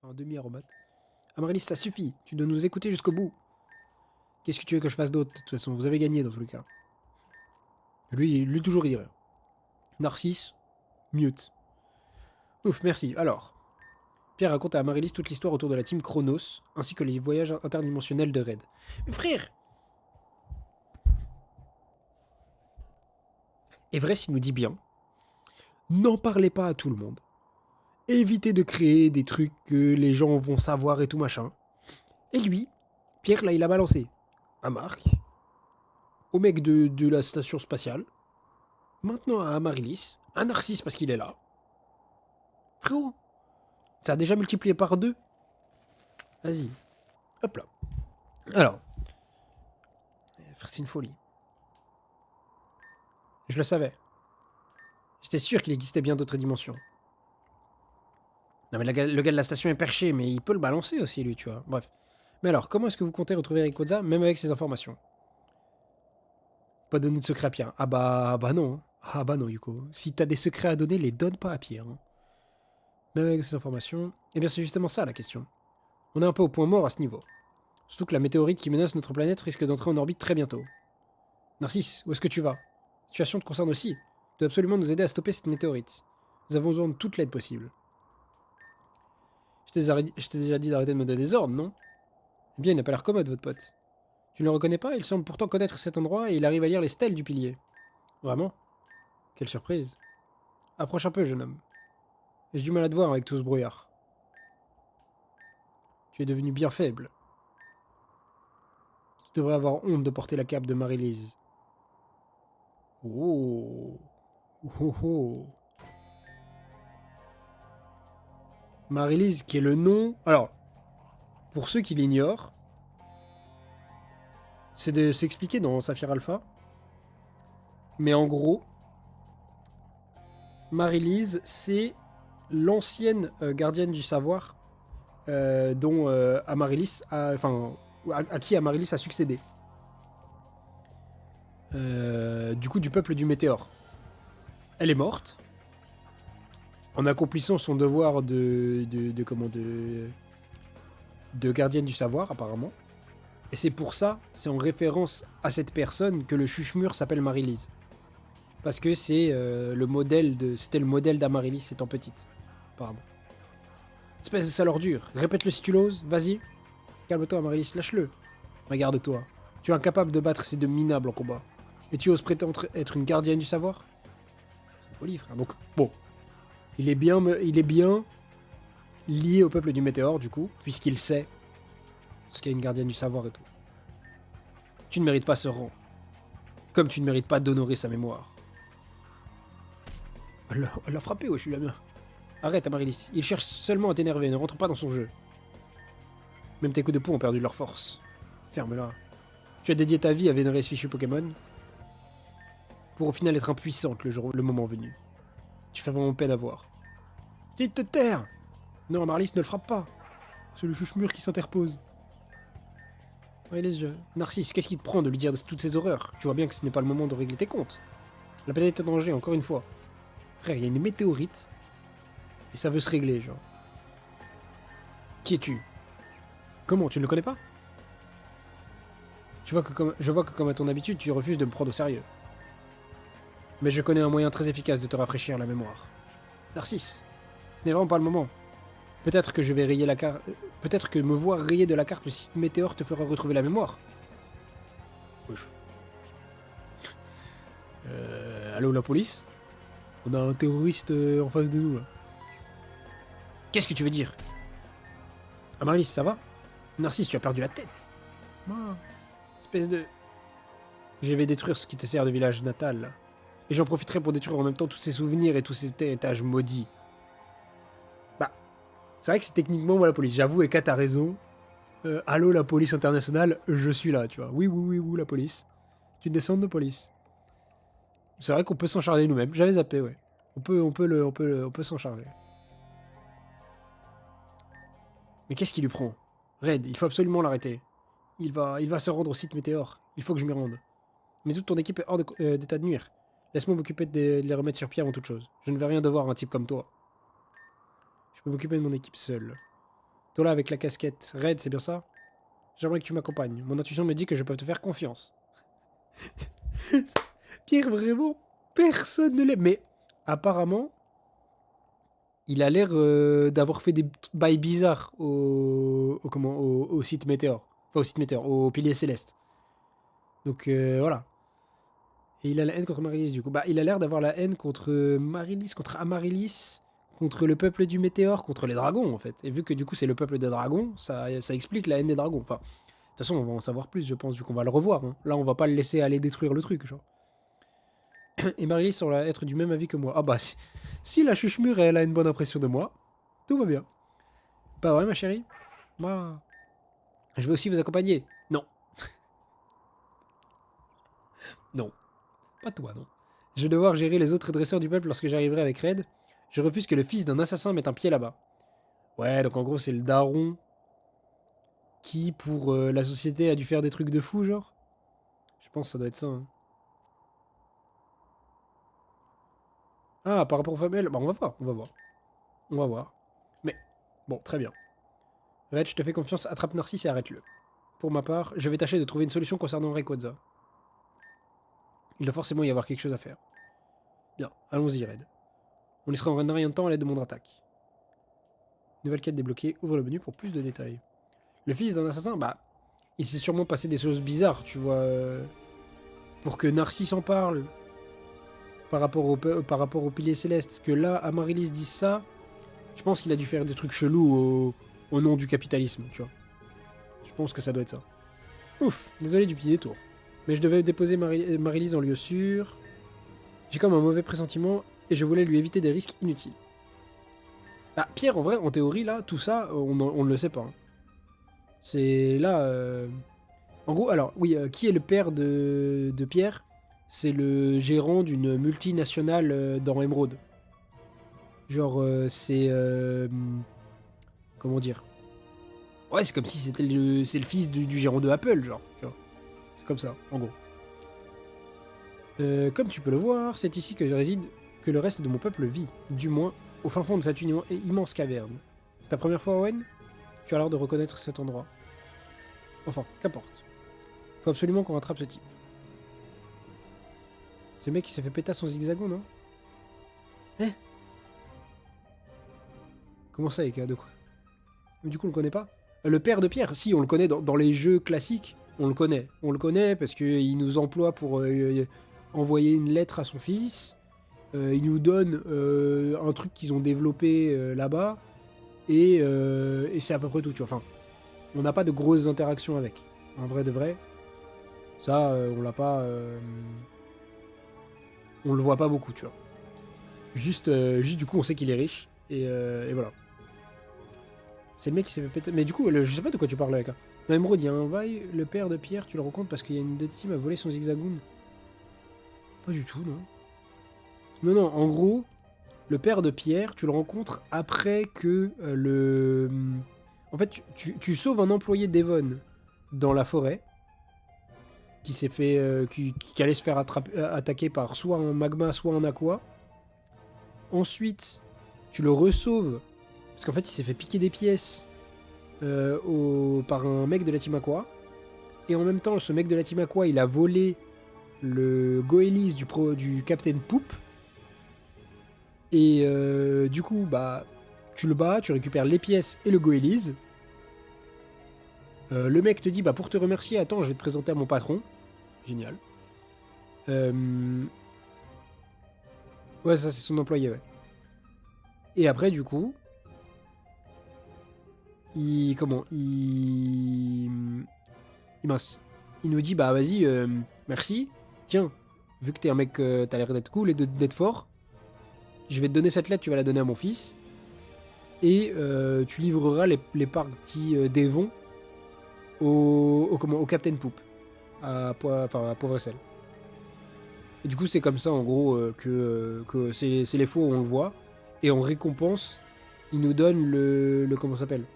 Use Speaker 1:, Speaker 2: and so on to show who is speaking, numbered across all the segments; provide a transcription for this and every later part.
Speaker 1: Un demi-aromate. Amaryllis, ça suffit. Tu dois nous écouter jusqu'au bout. Qu'est-ce que tu veux que je fasse d'autre? De toute façon, vous avez gagné dans tous les cas. Lui toujours dire. Narcisse, mute. Ouf, merci. Alors, Pierre raconte à Amaryllis toute l'histoire autour de la team Chronos, ainsi que les voyages interdimensionnels de Red. Mais frère! Everest, il nous dit bien, n'en parlez pas à tout le monde. Évitez de créer des trucs que les gens vont savoir et tout machin. Et lui, Pierre, là, il a balancé à Marc, au mec de la station spatiale, maintenant à Amaryllis, à Narcisse parce qu'il est là. Frérot, ça a déjà multiplié par 2. Vas-y. Hop là. Alors. Frère, c'est une folie. Je le savais. J'étais sûr qu'il existait bien d'autres dimensions. Non mais le gars de la station est perché, mais il peut le balancer aussi, lui, tu vois. Bref. Mais alors, comment est-ce que vous comptez retrouver Rayquaza, même avec ces informations? Pas donner de secret à Pierre. Ah bah non. Ah bah non, Yuko. Si t'as des secrets à donner, les donne pas à Pierre. Hein. Même avec ces informations. Eh bien, c'est justement ça la question. On est un peu au point mort à ce niveau. Surtout que la météorite qui menace notre planète risque d'entrer en orbite très bientôt. Narcisse, où est-ce que tu vas? La situation te concerne aussi. Tu dois absolument nous aider à stopper cette météorite. Nous avons besoin de toute l'aide possible. Je t'ai déjà dit d'arrêter de me donner des ordres, non? Eh bien, il n'a pas l'air commode, votre pote. Tu ne le reconnais pas? Il semble pourtant connaître cet endroit et il arrive à lire les stèles du pilier. Vraiment? Quelle surprise. Approche un peu, jeune homme. J'ai du mal à te voir avec tout ce brouillard. Tu es devenu bien faible. Tu devrais avoir honte de porter la cape de Marie-Lise. Oh. Oh oh. Marie-Lise, qui est le nom... Alors, pour ceux qui l'ignorent, c'est expliqué dans Saphir Alpha. Mais en gros, Marie-Lise, c'est l'ancienne gardienne du savoir dont Amaryllis à qui Amaryllis a succédé. Du coup, du peuple du météore. Elle est morte en accomplissant son devoir de gardienne du savoir, apparemment. Et c'est pour ça, c'est en référence à cette personne que le Chuchemur s'appelle Marie-Lise. Parce que c'est c'était le modèle d'Amaryllis étant petite, apparemment. Espèce de sale ordure. Répète-le si tu l'oses, vas-y. Calme-toi, Amaryllis, lâche-le. Regarde-toi. Tu es incapable de battre ces deux minables en combat. Et tu oses prétendre être une gardienne du savoir? C'est une folie, frère. Donc, bon. Il est bien lié au peuple du météore, du coup, puisqu'il sait ce qu'est une gardienne du savoir et tout. Tu ne mérites pas ce rang. Comme tu ne mérites pas d'honorer sa mémoire. Elle l'a frappé, ouais, je suis la mienne. Arrête, Amaryllis. Il cherche seulement à t'énerver, ne rentre pas dans son jeu. Même tes coups de poing ont perdu leur force. Ferme-la. Tu as dédié ta vie à vénérer ce fichu Pokémon pour au final être impuissante le moment venu. Tu fais vraiment peine à voir. Dis de te taire! Non, Amaryllis, ne le frappe pas. C'est le Chuchemur qui s'interpose. Ouais, laisse-le. Narcisse, qu'est-ce qui te prend de lui dire toutes ces horreurs? Tu vois bien que ce n'est pas le moment de régler tes comptes. La planète est en danger, encore une fois. Frère, il y a une météorite. Et ça veut se régler, genre. Qui es-tu? Comment? Tu ne le connais pas? Je vois que comme à ton habitude, tu refuses de me prendre au sérieux. Mais je connais un moyen très efficace de te rafraîchir la mémoire. Narcisse, ce n'est vraiment pas le moment. Peut-être que je vais rayer la carte. Peut-être que me voir rayer de la carte le site météore te fera retrouver la mémoire. Wesh. Allô, la police? On a un terroriste en face de nous, là. Qu'est-ce que tu veux dire? Amaryllis, ça va? Narcisse, tu as perdu la tête. Espèce de... Je vais détruire ce qui te sert de village natal, là. Et j'en profiterai pour détruire en même temps tous ces souvenirs et tous ces héritages maudits. Bah, c'est vrai que c'est techniquement moi la police. J'avoue, Eka, t'as raison. Allô, la police internationale, je suis là, tu vois. Oui, oui, oui, oui, la police. Tu descends de police. C'est vrai qu'on peut s'en charger nous-mêmes. J'avais zappé, ouais. On peut s'en charger. Mais qu'est-ce qui lui prend? Red, il faut absolument l'arrêter. Il va se rendre au site météore. Il faut que je m'y rende. Mais toute ton équipe est hors d'état de nuire. Laisse-moi m'occuper de les remettre sur pied avant toute chose. Je ne vais rien devoir à un type comme toi. Je peux m'occuper de mon équipe seul. Toi là avec la casquette. Red, c'est bien ça? J'aimerais que tu m'accompagnes. Mon intuition me dit que je peux te faire confiance. Pierre, vraiment, personne ne l'est. Mais apparemment, il a l'air d'avoir fait des bails bizarres au site Météore. Enfin, au site Météore, au pilier céleste. Donc voilà. Et il a la haine contre Marilis, du coup. Bah, il a l'air d'avoir la haine contre Marilis, contre Amaryllis, contre le peuple du Météore, contre les dragons, en fait. Et vu que du coup, c'est le peuple des dragons, ça explique la haine des dragons. Enfin, de toute façon, on va en savoir plus, je pense, vu qu'on va le revoir. Hein. Là, on va pas le laisser aller détruire le truc, genre. Et Marilis semble être du même avis que moi. Ah bah, si la chuchemure, elle a une bonne impression de moi, tout va bien. Bah ouais, ma chérie. Moi, je vais aussi vous accompagner. Non. Non. Pas toi, non. Je vais devoir gérer les autres dresseurs du peuple lorsque j'arriverai avec Red. Je refuse que le fils d'un assassin mette un pied là-bas. Ouais, donc en gros, c'est le daron qui, pour la société, a dû faire des trucs de fou, genre. Je pense que ça doit être ça. Hein. Ah, par rapport aux femelles, bah on va voir, on va voir. On va voir. Mais, bon, très bien. Red, je te fais confiance, attrape Narcisse et arrête-le. Pour ma part, je vais tâcher de trouver une solution concernant Rayquaza. Il doit forcément y avoir quelque chose à faire. Bien, allons-y, Red. On y sera en rien de temps à l'aide de mon attaque. Nouvelle quête débloquée, ouvre le menu pour plus de détails. Le fils d'un assassin, bah, il s'est sûrement passé des choses bizarres, tu vois. Pour que Narcisse en parle, par rapport au pilier céleste, que là, Amaryllis dise ça, je pense qu'il a dû faire des trucs chelous au nom du capitalisme, tu vois. Je pense que ça doit être ça. Ouf, désolé du petit détour. Mais je devais déposer Marilise en lieu sûr. J'ai comme un mauvais pressentiment et je voulais lui éviter des risques inutiles. Bah, Pierre, en vrai, en théorie, là, tout ça, on ne le sait pas. Hein. C'est là. En gros, alors, oui, qui est le père de Pierre? C'est le gérant d'une multinationale dans Emeraude. Genre, c'est. Comment dire? Ouais, c'est comme si c'est le fils du gérant de Apple, genre. Tu vois. C'est comme ça, en gros. Comme tu peux le voir, c'est ici que réside que le reste de mon peuple vit, du moins au fin fond de cette immense caverne. C'est ta première fois, Owen? Tu as l'air de reconnaître cet endroit. Enfin, qu'importe. Faut absolument qu'on rattrape ce type. Ce mec qui s'est fait péter son zigzagoon, non? Hein? Comment ça, Eka? De quoi? Mais du coup, on le connaît pas? Le père de Pierre, si, on le connaît dans les jeux classiques. On le connaît. On le connaît parce qu'il nous emploie pour envoyer une lettre à son fils. Il nous donne un truc qu'ils ont développé là-bas. Et c'est à peu près tout, tu vois. Enfin, on n'a pas de grosses interactions avec. Un vrai de vrai. Ça, on l'a pas... on le voit pas beaucoup, tu vois. Juste du coup, on sait qu'il est riche. Et voilà. C'est le mec qui s'est fait péter. Mais du coup, je sais pas de quoi tu parles, avec. Dans Emeraude, il y a un bail, le père de Pierre, tu le rencontres parce qu'il y a une de team a volé son zigzagoon. Pas du tout, non. Non, non, en gros, le père de Pierre, tu le rencontres après que le... En fait, tu sauves un employé d'Evon dans la forêt qui s'est fait... qui allait se faire attaquer par soit un magma, soit un aqua. Ensuite, tu le resauves parce qu'en fait, il s'est fait piquer des pièces par un mec de la Team Aqua. Et en même temps, ce mec de la Team Aqua, il a volé le Goélis du Captain Poop. Et du coup, bah, tu le bats, tu récupères les pièces et le Goélis. Le mec te dit, bah, pour te remercier, attends, je vais te présenter à mon patron. Génial. Ouais, ça, c'est son employé, ouais. Et après, du coup, mince. Il nous dit, bah vas-y, merci. Tiens, vu que t'es un mec, t'as l'air d'être cool et d'être fort, je vais te donner cette lettre, tu vas la donner à mon fils. Et tu livreras les parties d'Evon au Captain Poop. À Poivre-Sel. Et du coup, c'est comme ça, en gros, que c'est les fois où on le voit. Et en récompense, il nous donne comment ça s'appelle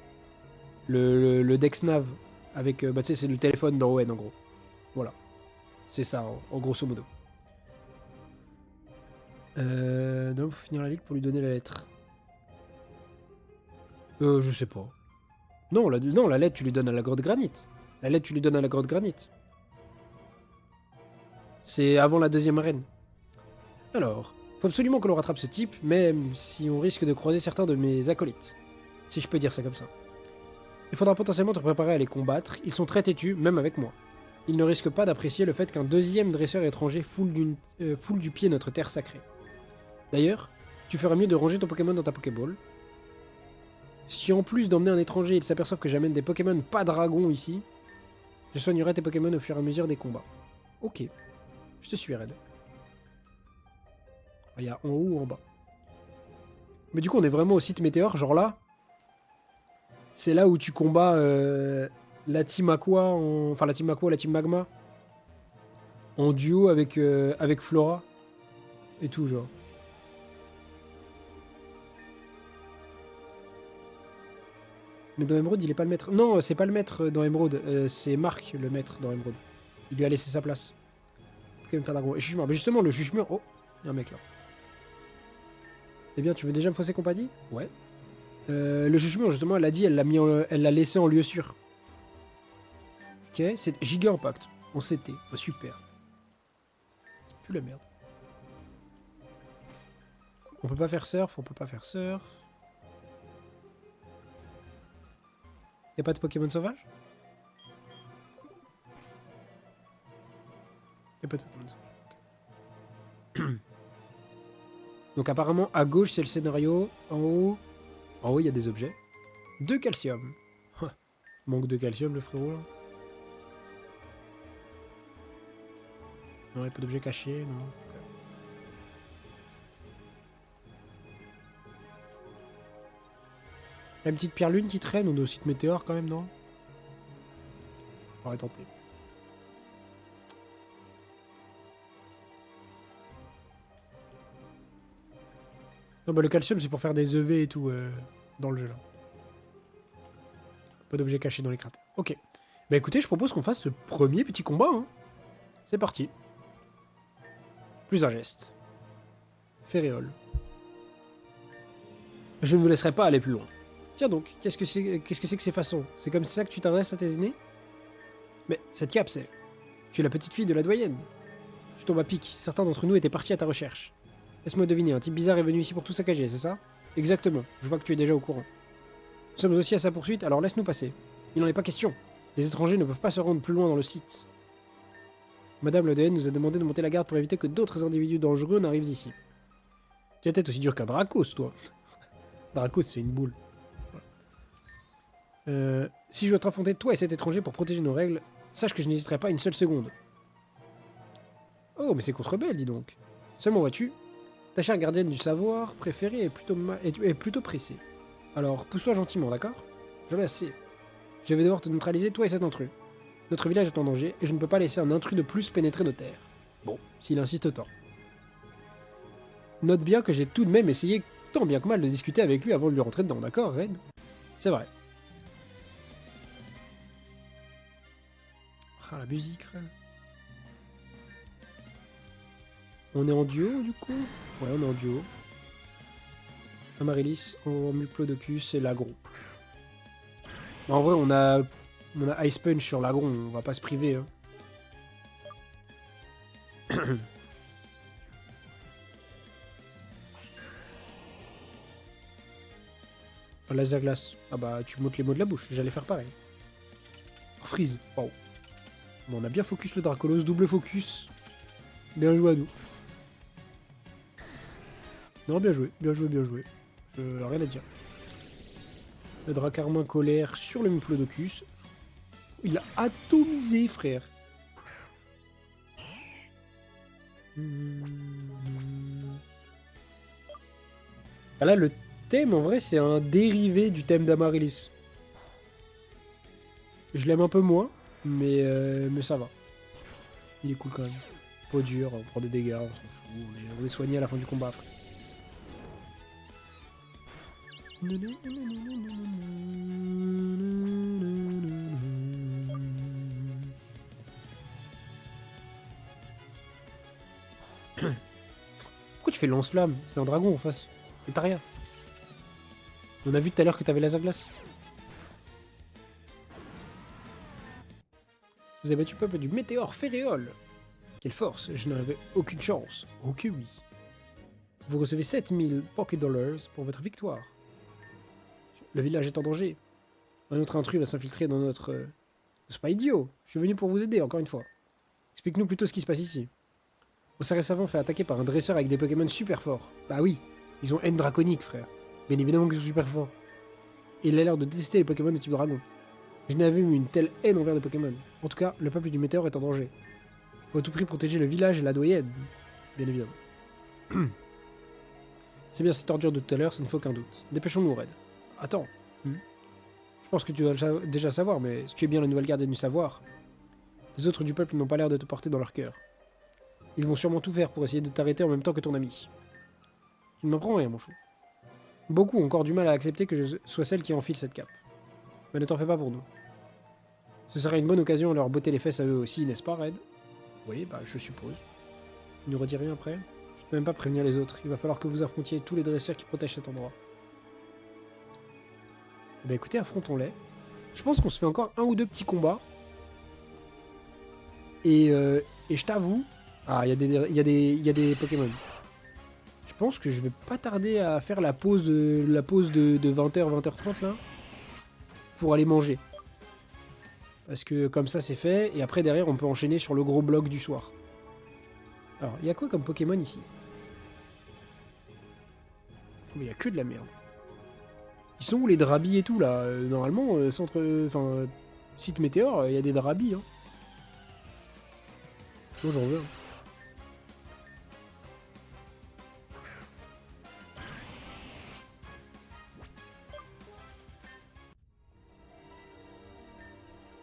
Speaker 1: le Dexnav avec bah tu sais c'est le téléphone dans Owen en gros. Voilà. C'est ça en grosso modo. Non, pour finir la ligue pour lui donner la lettre. Je sais pas. Non, non, la lettre, tu lui donnes à la grotte granit. La lettre, tu lui donnes à la grotte granit. C'est avant la deuxième arène. Alors, faut absolument que l'on rattrape ce type, même si on risque de croiser certains de mes acolytes. Si je peux dire ça comme ça. Il faudra potentiellement te préparer à les combattre, ils sont très têtus, même avec moi. Ils ne risquent pas d'apprécier le fait qu'un deuxième dresseur étranger foule du pied notre terre sacrée. D'ailleurs, tu feras mieux de ranger ton Pokémon dans ta Pokéball. Si en plus d'emmener un étranger, ils s'aperçoivent que j'amène des Pokémon pas dragons ici, je soignerai tes Pokémon au fur et à mesure des combats. Ok, je te suis, Red. Il y a en haut ou en bas. Mais du coup, on est vraiment au site météore, genre là. C'est là où tu combats la team Aqua, enfin la team Aqua, la team Magma, en duo avec Flora et tout, genre. Mais dans Emerald, il est pas le maître. Non, c'est pas le maître dans Emerald, c'est Marc le maître dans Emerald. Il lui a laissé sa place. Et Chuchemur. Mais justement, le Chuchemur. Oh, il y a un mec là. Eh bien, tu veux déjà me fausser compagnie? Ouais. Le Chuchemur, justement, elle a dit, elle l'a laissé en lieu sûr. Ok, c'est Giga Impact. En CT. Oh, super. Plus la merde. On peut pas faire surf, on peut pas faire surf. Y'a pas de Pokémon sauvage? Y'a pas de Pokémon sauvage. Donc apparemment, à gauche, c'est le scénario. En haut, il y a des objets. 2 calcium. Manque de calcium, le frérot. Là. Non, il n'y a pas d'objet caché, non. Il y a une petite pierre lune qui traîne, on est au site météore quand même, non? On va tenter. Non, bah le calcium, c'est pour faire des EV et tout dans le jeu, là. Pas d'objet caché dans les cratères. Ok. Bah écoutez, je propose qu'on fasse ce premier petit combat. Hein. C'est parti. Plus un geste. Féréole. Je ne vous laisserai pas aller plus loin. Tiens donc, qu'est-ce que c'est que ces façons? C'est comme ça que tu t'adresses à tes aînés? Mais cette cape, c'est... Tu es la petite fille de la doyenne. Tu tombes à pic. Certains d'entre nous étaient partis à ta recherche. Laisse-moi deviner, un type bizarre est venu ici pour tout saccager, c'est ça? Exactement. Je vois que tu es déjà au courant. Nous sommes aussi à sa poursuite, alors laisse-nous passer. Il n'en est pas question. Les étrangers ne peuvent pas se rendre plus loin dans le site. Madame la doyenne nous a demandé de monter la garde pour éviter que d'autres individus dangereux n'arrivent ici. Tu as tête aussi dur qu'un Dracos, toi. Dracos, c'est une boule. Si je dois t'affronter toi et cet étranger pour protéger nos règles, sache que je n'hésiterai pas une seule seconde. Oh, mais c'est contre belle, dis donc. Seulement vois-tu, ta chère gardienne du savoir préférée est plutôt pressée. Alors, pousse-toi gentiment, d'accord? J'en ai assez. Je vais devoir te neutraliser, toi et cet intrus. Notre village est en danger, et je ne peux pas laisser un intrus de plus pénétrer nos terres. Bon, s'il insiste autant. Note bien que j'ai tout de même essayé tant bien que mal de discuter avec lui avant de lui rentrer dedans, d'accord, Red? C'est vrai. Ah, la musique, frère. On est en duo, du coup? Ouais, on est en duo. Amaryllis en Mulplodocus et l'agro. En vrai, on a Ice Punch sur l'agro, on va pas se priver. Hein. Laser glace. Ah bah, tu montes les mots de la bouche, j'allais faire pareil. Freeze. Wow. Bon, on a bien focus le Dracolos, double focus. Bien joué à nous. Non, bien joué, bien joué, bien joué. Rien à dire. Le Dracarmin colère sur le Mulplodocus. Il a atomisé, frère. Ah là, le thème, en vrai, c'est un dérivé du thème d'Amaryllis. Je l'aime un peu moins, mais ça va. Il est cool quand même. Peau dure, on prend des dégâts, on s'en fout. On est soigné à la fin du combat, frère. Pourquoi tu fais lance-flamme? C'est un dragon en face. Et t'as rien. On a vu tout à l'heure que t'avais laser glace. Vous avez battu le peuple du météore Féréole. Quelle force, je n'avais aucune chance. Oh que oui. Vous recevez 7000 Poké Dollars pour votre victoire. Le village est en danger. Un autre intrus va s'infiltrer dans notre... C'est pas idiot. Je suis venu pour vous aider, encore une fois. Explique-nous plutôt ce qui se passe ici. On s'est récemment fait attaquer par un dresseur avec des Pokémon super forts. Bah oui, ils ont haine draconique, frère. Bien évidemment qu'ils sont super forts. Et il a l'air de détester les Pokémon de type dragon. Je n'avais eu une telle haine envers les Pokémon. En tout cas, le peuple du météore est en danger. Faut à tout prix protéger le village et la doyenne. Bien évidemment. C'est bien cette ordure de tout à l'heure, ça ne fait aucun doute. Dépêchons-nous, Red. Attends. Je pense que tu dois déjà savoir, mais si tu es bien la nouvelle gardienne du savoir, les autres du peuple n'ont pas l'air de te porter dans leur cœur. Ils vont sûrement tout faire pour essayer de t'arrêter en même temps que ton ami. Tu ne m'apprends rien, mon chou. Beaucoup ont encore du mal à accepter que je sois celle qui enfile cette cape. Mais ne t'en fais pas pour nous. Ce serait une bonne occasion de leur botter les fesses à eux aussi, n'est-ce pas, Red? Oui, bah je suppose. Tu ne redis rien après? Je ne peux même pas prévenir les autres. Il va falloir que vous affrontiez tous les dresseurs qui protègent cet endroit. Eh ben écoutez, affrontons-les. Je pense qu'on se fait encore un ou deux petits combats. Et je t'avoue... Ah, il y a des Pokémon. Je pense que je vais pas tarder à faire la pause de 20h, 20h30 là. Pour aller manger. Parce que comme ça c'est fait. Et après derrière on peut enchaîner sur le gros bloc du soir. Alors, il y a quoi comme Pokémon ici? Mais il y a que de la merde. Ils sont où les Drabis et tout là? Normalement, centre... Enfin, site météore, il y a des Drabis. Hein. Moi j'en veux. Hein.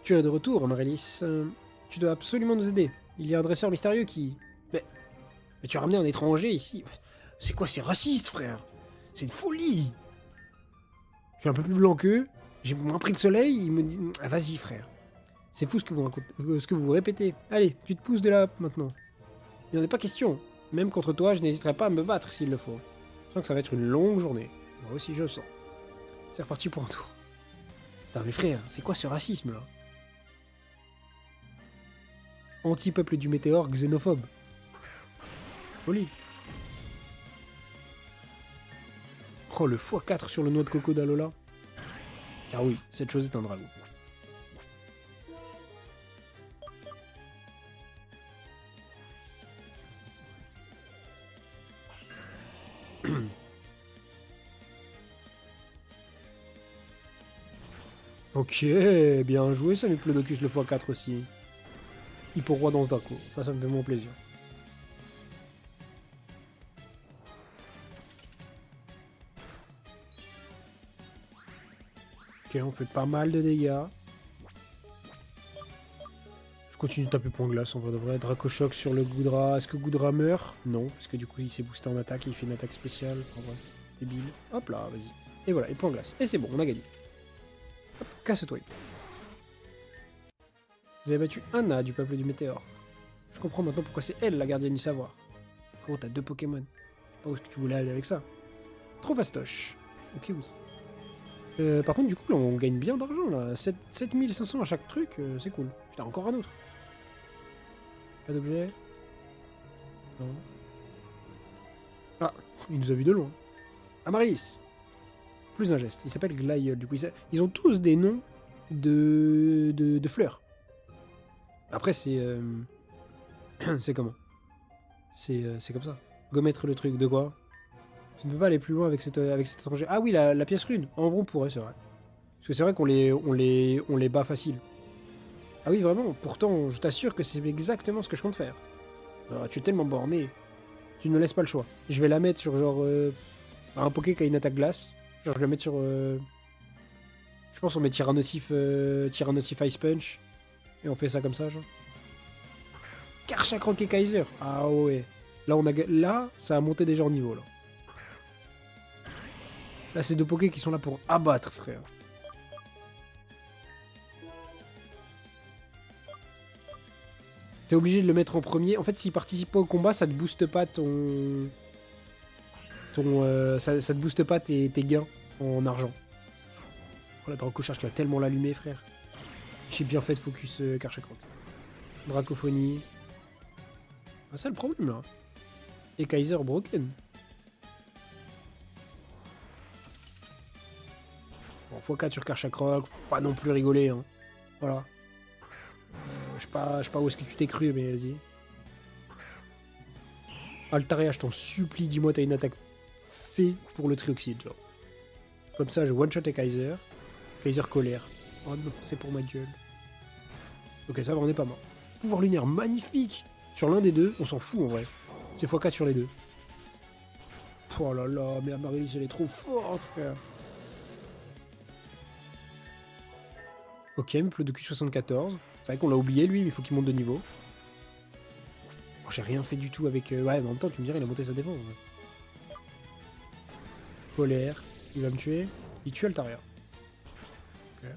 Speaker 1: Tu es de retour, Amaryllis. Tu dois absolument nous aider. Il y a un dresseur mystérieux qui... Mais tu as ramené un étranger ici. C'est quoi, c'est raciste, frère? C'est une folie. Je suis un peu plus blanc qu'eux. J'ai moins pris le soleil. Il me dit... Ah, vas-y, frère. C'est fou ce que vous répétez. Allez, tu te pousses de là, maintenant. Il n'en est pas question. Même contre toi, je n'hésiterai pas à me battre s'il le faut. Je sens que ça va être une longue journée. Moi aussi, je le sens. C'est reparti pour un tour. Putain, mais frère, c'est quoi ce racisme, là? Anti-peuple du météore, xénophobe. Folie. Oh, le x4 sur le noix de coco d'Alola. Car oui, cette chose est un dragon. Ok, bien joué ça, Diplodocus le x4 aussi. Hippo-roi dans ce Draco, ça me fait mon plaisir. Ok, on fait pas mal de dégâts. Je continue de taper point glace en vrai de vrai. Draco-choc sur le Goodra. Est-ce que Goodra meurt? Non, parce que du coup il s'est boosté en attaque et il fait une attaque spéciale. En vrai, débile. Hop là, vas-y. Et voilà, et point glace. Et c'est bon, on a gagné. Hop, casse-toi. Vous avez battu Anna du peuple du météore. Je comprends maintenant pourquoi c'est elle la gardienne du savoir. Frérot, t'as 2 Pokémon. Je sais pas où est-ce que tu voulais aller avec ça. Trop fastoche. Ok, oui. Par contre, du coup, là, on gagne bien d'argent, là. 7500 à chaque truc, c'est cool. Putain, encore un autre. Pas d'objet. Non. Ah, il nous a vu de loin. Amaryllis. Plus un geste. Il s'appelle Glaïeul, du coup. Ils ont tous des noms de fleurs. Après, c'est... c'est comment? C'est comme ça. Go mettre le truc. De quoi? Tu ne peux pas aller plus loin avec cet étranger. Ah oui, la pièce rune. En vrai, on pourrait, c'est vrai. Parce que c'est vrai qu'on les bat facile. Ah oui, vraiment. Pourtant, je t'assure que c'est exactement ce que je compte faire. Alors, tu es tellement borné. Tu ne me laisses pas le choix. Je vais la mettre sur genre... un Poké qui a une attaque glace. Genre, je vais la mettre sur... Je pense qu'on met Tyrannosif Ice Punch. Et on fait ça comme ça, genre. Karchakroc et Kaiser. Ah ouais. Là, ça a monté déjà en niveau, là. Là, c'est 2 Pokés qui sont là pour abattre, frère. T'es obligé de le mettre en premier. En fait, s'il participe pas au combat, ça te booste pas ça te booste pas tes gains en argent. Oh, la Dracocharge qui va tellement l'allumer, frère. J'ai bien fait de focus Karchakroc. Dracophonie. Ah, c'est le problème là. Et Kaiser Broken. Bon, x4 sur Karchakroc, faut pas non plus rigoler. Hein. Voilà. Je sais pas où est-ce que tu t'es cru, mais vas-y. Altaria, je t'en supplie, dis-moi, t'as une attaque fait pour le trioxyde. Genre. Comme ça, je one-shot et Kaiser. Kaiser colère. Oh non, c'est pour ma gueule. Ok, ça va, on est pas mort. Pouvoir lunaire, magnifique. Sur l'un des deux, on s'en fout en vrai. C'est x4 sur les deux. Oh là là, mais Amaryllis, elle est trop forte, frère. Ok, Mple de Q74. C'est vrai qu'on l'a oublié, lui, mais il faut qu'il monte de niveau. Oh, j'ai rien fait du tout avec... Ouais, mais en même temps, tu me dirais, il a monté sa défense. Colère. Il va me tuer. Il tue Altaria. Ok.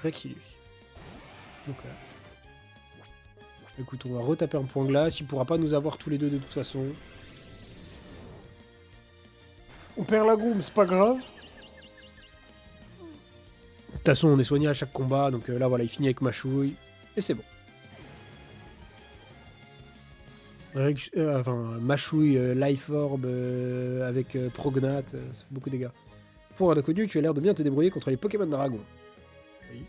Speaker 1: Rexilus. Ok. Écoute, on va retaper un point glace. Il pourra pas nous avoir tous les deux de toute façon. On perd la gomme, c'est pas grave. De toute façon, on est soigné à chaque combat. Donc là, voilà, il finit avec Machouille. Et c'est bon. Machouille, Life Orb avec Prognat, ça fait beaucoup de dégâts. Pour un inconnu, tu as l'air de bien te débrouiller contre les Pokémon Dragon. Oui.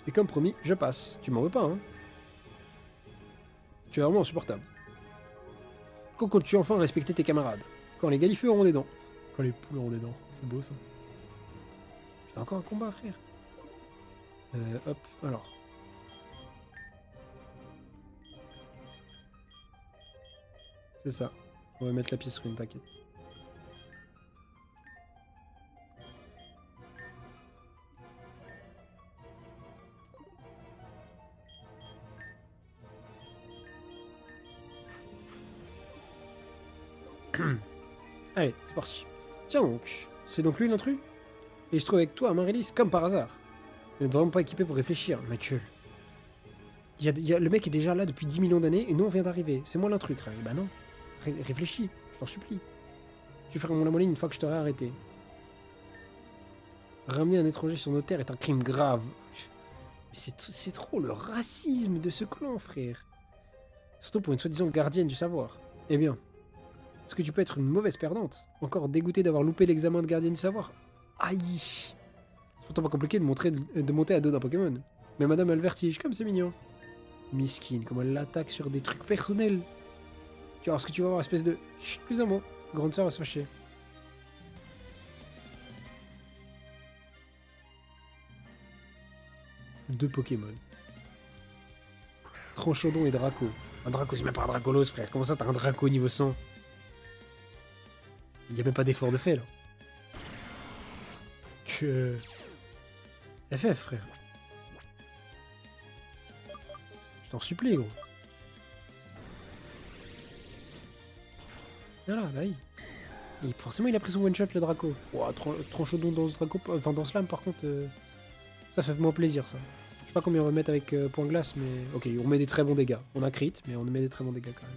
Speaker 1: Et comme promis, je passe. Tu m'en veux pas, hein? Tu es vraiment insupportable. Quand comptes-tu enfin respecter tes camarades? Quand les galifeux auront des dents. Quand les poules auront des dents. C'est beau, ça. Putain, encore un combat, frère. Hop, alors. C'est ça. On va mettre la pièce rune, t'inquiète. Allez, c'est parti. Tiens donc, c'est donc lui l'intrus? Et je trouve avec toi Amaryllis comme par hasard. Il n'est vraiment pas équipé pour réfléchir, ma gueule. Le mec est déjà là depuis 10 millions d'années et nous on vient d'arriver. C'est moi l'intrus, crème. Bah non. Réfléchis, je t'en supplie. Tu feras mon lamoline une fois que je t'aurai arrêté. Ramener un étranger sur nos terres est un crime grave. Mais c'est trop le racisme de ce clan, frère. Surtout pour une soi-disant gardienne du savoir. Eh bien, est-ce que tu peux être une mauvaise perdante? Encore dégoûté d'avoir loupé l'examen de gardienne du savoir? Aïe! C'est pourtant pas compliqué de monter à dos d'un Pokémon. Mais madame a le vertige, comme c'est mignon. Miskine, comment elle l'attaque sur des trucs personnels. Tu vas voir ce que tu vas voir, espèce de... Chut, plus un mot. Grande sœur va se fâcher. Deux Pokémon. Tranchodon et Draco. Un Draco, c'est même pas un Dracolos, frère. Comment ça, t'as un Draco niveau 100? Il n'y a même pas d'effort de fait, là. Que... FF, frère. Je t'en supplie, gros. Voilà, bah oui. Et forcément, il a pris son one-shot, le Draco. Ouah, Tranchodon dans ce Draco... Enfin, dans ce lame, par contre... Ça fait moins plaisir, ça. Je sais pas combien on va mettre avec point glace, mais... Ok, on met des très bons dégâts. On a crit, mais on met des très bons dégâts, quand même.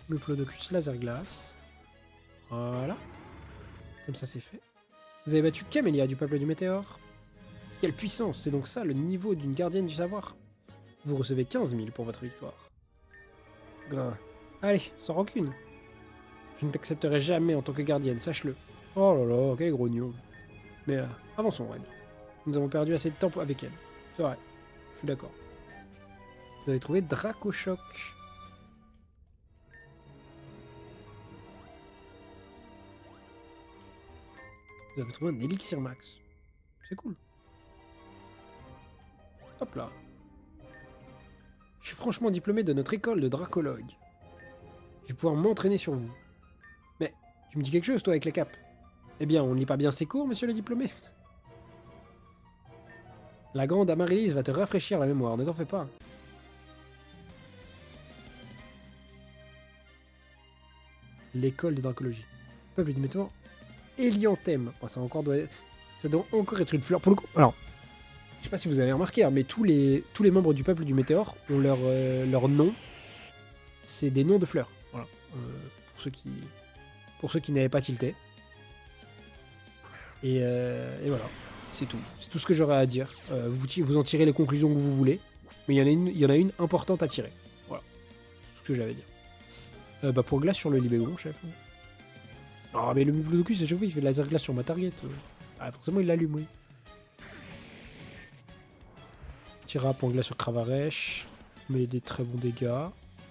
Speaker 1: Diplodocus laser glace. Voilà. Comme ça, c'est fait. Vous avez battu Camélia du peuple du Météore. Quelle puissance! C'est donc ça le niveau d'une gardienne du savoir? Vous recevez 15 000 pour votre victoire. Grave. Allez, sans rancune. Je ne t'accepterai jamais en tant que gardienne, sache-le. Oh là là, quel grognon. Mais avançons, Red. Nous avons perdu assez de temps avec elle. C'est vrai, je suis d'accord. Vous avez trouvé Dracochoc. Vous avez trouvé un élixir max. C'est cool. Hop là. Je suis franchement diplômé de notre école de dracologue. Je vais pouvoir m'entraîner sur vous. Mais, tu me dis quelque chose, toi, avec la cape? Eh bien, on ne lit pas bien ses cours, monsieur le diplômé? La grande Amaryllis va te rafraîchir la mémoire, ne t'en fais pas. L'école de dracologie. Peuple du Météore. Hélianthème. Oh, ça doit encore être une fleur. Pour le coup, alors, je sais pas si vous avez remarqué, hein, mais tous les membres du peuple du Météore ont leur nom c'est des noms de fleurs. Voilà. Pour ceux qui n'avaient pas tilté. Et voilà. C'est tout. C'est tout ce que j'aurais à dire. Vous en tirez les conclusions que vous voulez. Mais il y en a une importante à tirer. Voilà. C'est tout ce que j'avais à dire. Bah pour glace sur le Libégon, chef. Ah mais le Diplodocus, à chaque fois, il fait de laser glace sur ma target. Ah, forcément, il l'allume, oui. Tira point glace sur Cravarèche. Mais des très bons dégâts.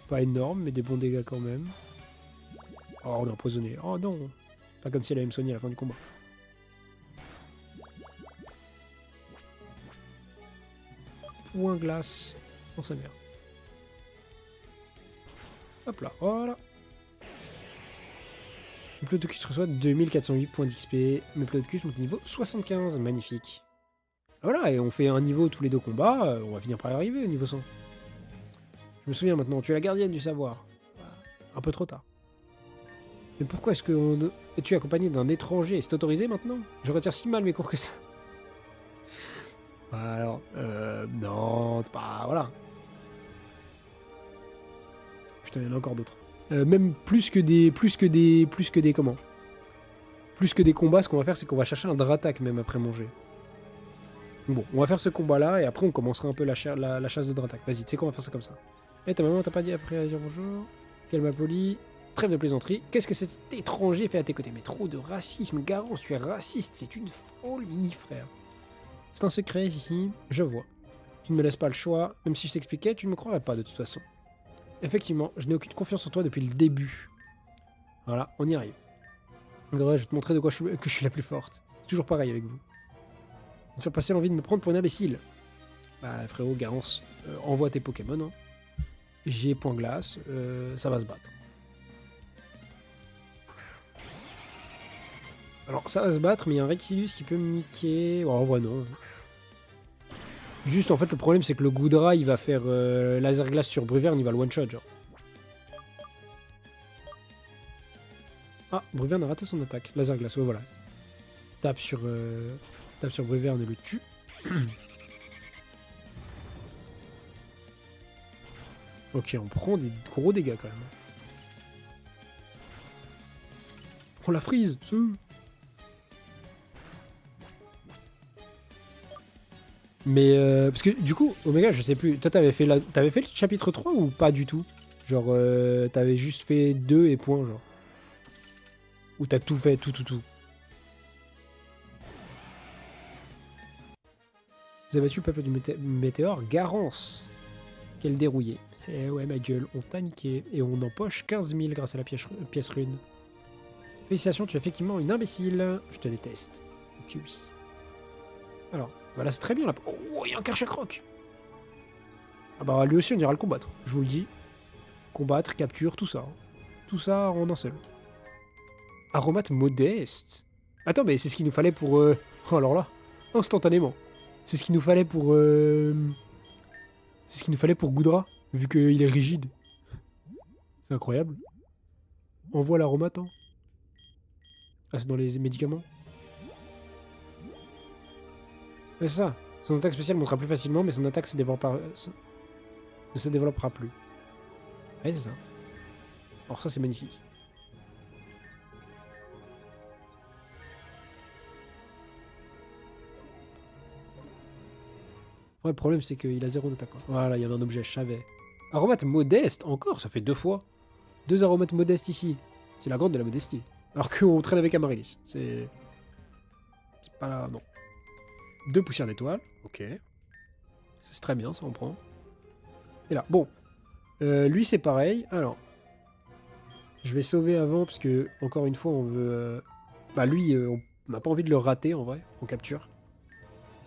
Speaker 1: Pas énormes, mais des bons dégâts quand même. Oh, on est empoisonné. Oh non. Pas comme si elle avait me soigner à la fin du combat. Point glace dans sa mère. Hop là, voilà. Le Plutocus reçoit 2408 points d'XP. Le Plutocus monte niveau 75, magnifique. Voilà, et on fait un niveau tous les 2 combats, on va finir par y arriver au niveau 100. Je me souviens maintenant, tu es la gardienne du savoir. Un peu trop tard. Mais pourquoi est-ce que es-tu accompagné d'un étranger? C'est autorisé maintenant? Je retire si mal mes cours que ça. Alors, non, c'est pas... Voilà. Putain, il y en a encore d'autres. Même plus que des comment? Plus que des combats, ce qu'on va faire, c'est qu'on va chercher un Dratak même après manger. Bon, on va faire ce combat-là, et après on commencera un peu la chasse de Dratak. Vas-y, tu sais quoi, on va faire ça comme ça. Eh, ta maman t'a pas dit après à dire bonjour? Qu'elle m'a poli. Trêve de plaisanterie. Qu'est-ce que cet étranger fait à tes côtés? Mais trop de racisme, Garance, tu es raciste, c'est une folie, frère. C'est un secret, ici, je vois. Tu ne me laisses pas le choix, même si je t'expliquais, tu ne me croirais pas de toute façon. Effectivement, je n'ai aucune confiance en toi depuis le début. Voilà, on y arrive. Ouais, je vais te montrer de quoi que je suis la plus forte. C'est toujours pareil avec vous. Vous me faire passer l'envie de me prendre pour une imbécile. Bah frérot, Garance, envoie tes Pokémon. Hein. J'ai point glace, ça va se battre. Alors ça va se battre, mais il y a un Rexilus qui peut me niquer. Oh, en vrai non. Juste en fait le problème c'est que le Goodra il va faire laser glace sur Bruverne, il va le one shot genre. Ah, Bruverne a raté son attaque. Laser glace, ouais voilà. Tape sur Bruverne et le tue. Ok, on prend des gros dégâts quand même. On la freeze, ce. Mais parce que du coup, Omega, je sais plus. Toi, t'avais fait le chapitre 3 ou pas du tout? Genre, t'avais juste fait 2 et point, genre. Ou t'as tout fait, tout. Vous avez battu le peuple du météore, Garance. Quel dérouillé. Eh ouais, ma gueule, on t'a niqué. Et on empoche 15 000 grâce à la pièce rune. Félicitations, tu es effectivement une imbécile. Je te déteste. Ok, oui. Alors, voilà, c'est très bien là. Oh, il y a un Karchakroc. Ah bah, lui aussi, on ira le combattre. Je vous le dis. Combattre, capture, tout ça. Hein. Tout ça en un seul. Aromate modeste. Attends, mais c'est ce qu'il nous fallait pour... Oh, alors là, instantanément. C'est ce qu'il nous fallait pour... C'est ce qu'il nous fallait pour Goodra, vu qu'il est rigide. C'est incroyable. Envoie l'aromate, hein. Ah, c'est dans les médicaments. C'est ça. Son attaque spéciale montera plus facilement, mais son attaque ne se développera plus. Ouais, c'est ça. Alors ça, c'est magnifique. Ouais, le problème, c'est qu'il a 0 d'attaque. Voilà, il y avait un objet, je savais. Aromate modeste, encore, ça fait 2 fois. 2 aromates modestes ici. C'est la grande de la modestie. Alors qu'on traîne avec Amaryllis. C'est pas là, non. 2 poussières d'étoiles, ok. C'est très bien, ça on prend. Et là, bon. Lui c'est pareil, alors. Je vais sauver avant, parce que, encore une fois, on veut... Bah lui, on n'a pas envie de le rater, en vrai, en capture.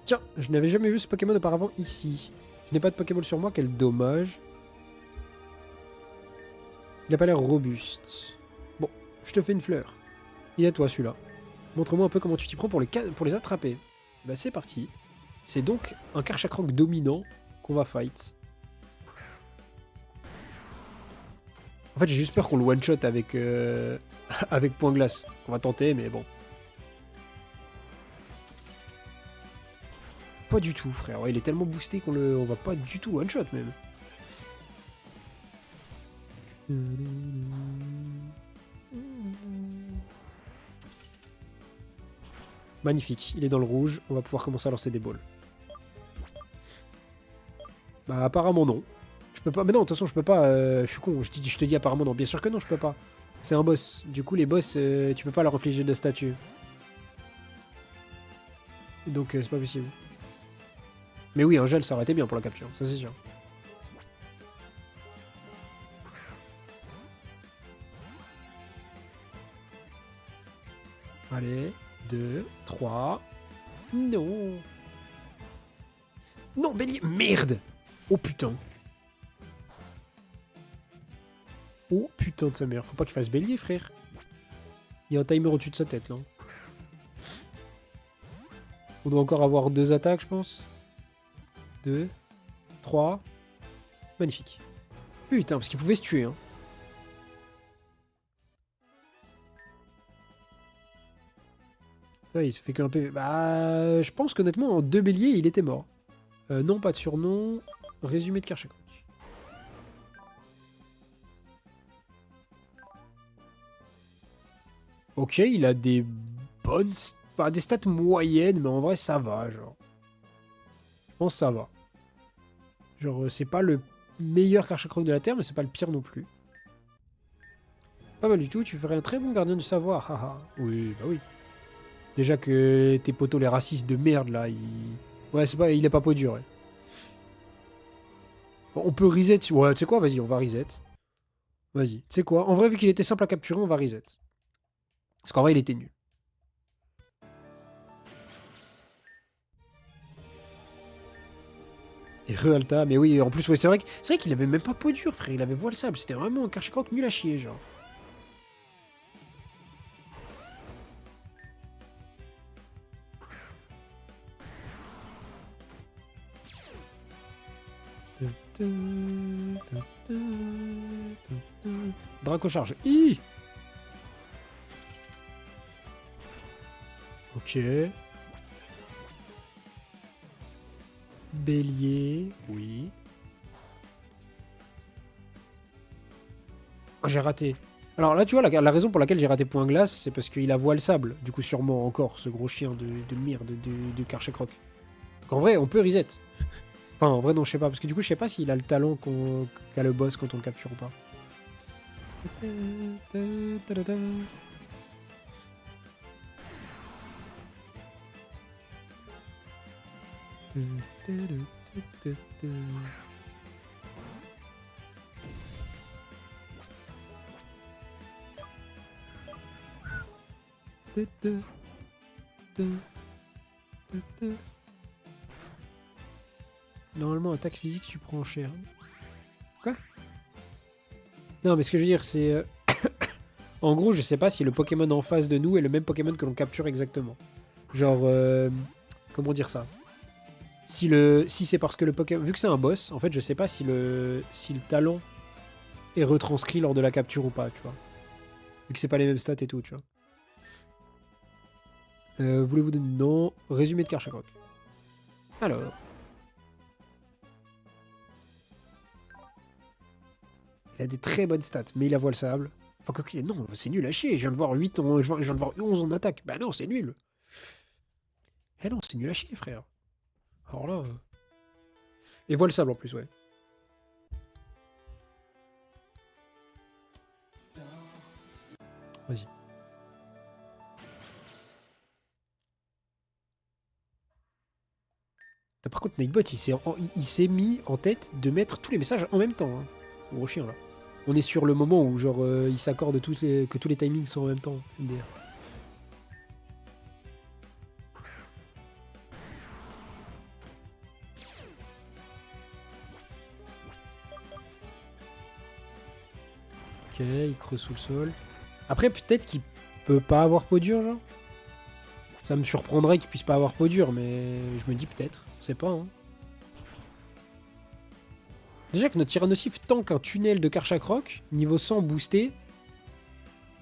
Speaker 1: Tiens, je n'avais jamais vu ce Pokémon auparavant ici. Je n'ai pas de Pokéball sur moi, quel dommage. Il n'a pas l'air robuste. Bon, je te fais une fleur. Il est à toi celui-là. Montre-moi un peu comment tu t'y prends pour les attraper. Bah c'est parti. C'est donc un Karchakroc dominant qu'on va fight. En fait j'ai juste peur qu'on le one-shot avec, avec point glace. On va tenter mais bon. Pas du tout frère, ouais, il est tellement boosté qu'on va pas du tout one-shot même. Magnifique, il est dans le rouge, on va pouvoir commencer à lancer des balls. Bah apparemment non. Je peux pas, mais non, de toute façon je peux pas, je suis con, je te dis apparemment non, bien sûr que non, je peux pas. C'est un boss, du coup les boss, tu peux pas leur infliger de statut. Et donc c'est pas possible. Mais oui, un gel ça aurait été bien pour la capture, ça c'est sûr. Allez, 2, 3... Non. Non, bélier. Merde. Oh putain. Oh putain de sa mère. Faut pas qu'il fasse bélier, frère. Il y a un timer au-dessus de sa tête, là. On doit encore avoir 2 attaques, je pense. 2, 3. Magnifique. Putain, parce qu'il pouvait se tuer, hein. Ça, il se fait qu'un PV. Bah, je pense qu'honnêtement, en 2 béliers, il était mort. Non, pas de surnom. Résumé de Karchakok. Ok, il a des bonnes... Pas des stats moyennes, mais en vrai, ça va, genre. Je pense que ça va. Genre, c'est pas le meilleur Karchakok de la Terre, mais c'est pas le pire non plus. Pas mal du tout, tu ferais un très bon gardien du savoir, haha. Oui, bah oui. Déjà que tes potos, les racistes de merde, là, Ouais, c'est pas... il est pas peau dure, ouais. Bon, on peut reset... Ouais, tu sais quoi, vas-y, on va reset. Vas-y. Tu sais quoi, en vrai, vu qu'il était simple à capturer, on va reset. Parce qu'en vrai, il était nul. Et Realta, mais oui, en plus, ouais, c'est vrai qu'il avait même pas peau dure, frère. Il avait voile sable. C'était vraiment un Karchakok nul à chier, genre. Draco charge. I. Ok. Bélier. Oui. Oh, j'ai raté. Alors là, tu vois, la raison pour laquelle j'ai raté point glace, c'est parce qu'il a voile sable. Du coup, sûrement encore, ce gros chien de mire de Karchakok. Donc en vrai, on peut reset. Enfin, en vrai, non, je sais pas. Parce que du coup, je sais pas s'il a le talent qu'a le boss quand on le capture ou pas. Normalement, attaque physique, tu prends cher. Quoi? Non, mais ce que je veux dire, c'est... en gros, je sais pas si le Pokémon en face de nous est le même Pokémon que l'on capture exactement. Genre... comment dire ça? Si c'est parce que le Pokémon... Vu que c'est un boss, en fait, je sais pas si le talent est retranscrit lors de la capture ou pas, tu vois. Vu que c'est pas les mêmes stats et tout, tu vois. Voulez-vous donner non? Résumé de Karchakok. Alors... Il a des très bonnes stats, mais il a voile sable. Enfin, non, c'est nul à chier. Je viens de voir 8 en... je viens de voir 11 en attaque. Bah non, c'est nul. Eh non, c'est nul à chier, frère. Alors là... Et voile sable en plus, ouais. Vas-y. Par contre, Nightbot, il s'est mis en tête de mettre tous les messages en même temps. Hein. Gros chien, là. On est sur le moment où, genre, il s'accorde que tous les timings sont en même temps. MDR. Ok, il creuse sous le sol. Après, peut-être qu'il peut pas avoir peau dure, genre. Ça me surprendrait qu'il puisse pas avoir peau dure, mais je me dis peut-être. On sait pas, hein. Déjà que notre Tyrannosif tank un tunnel de Karchakok, niveau 100 boosté,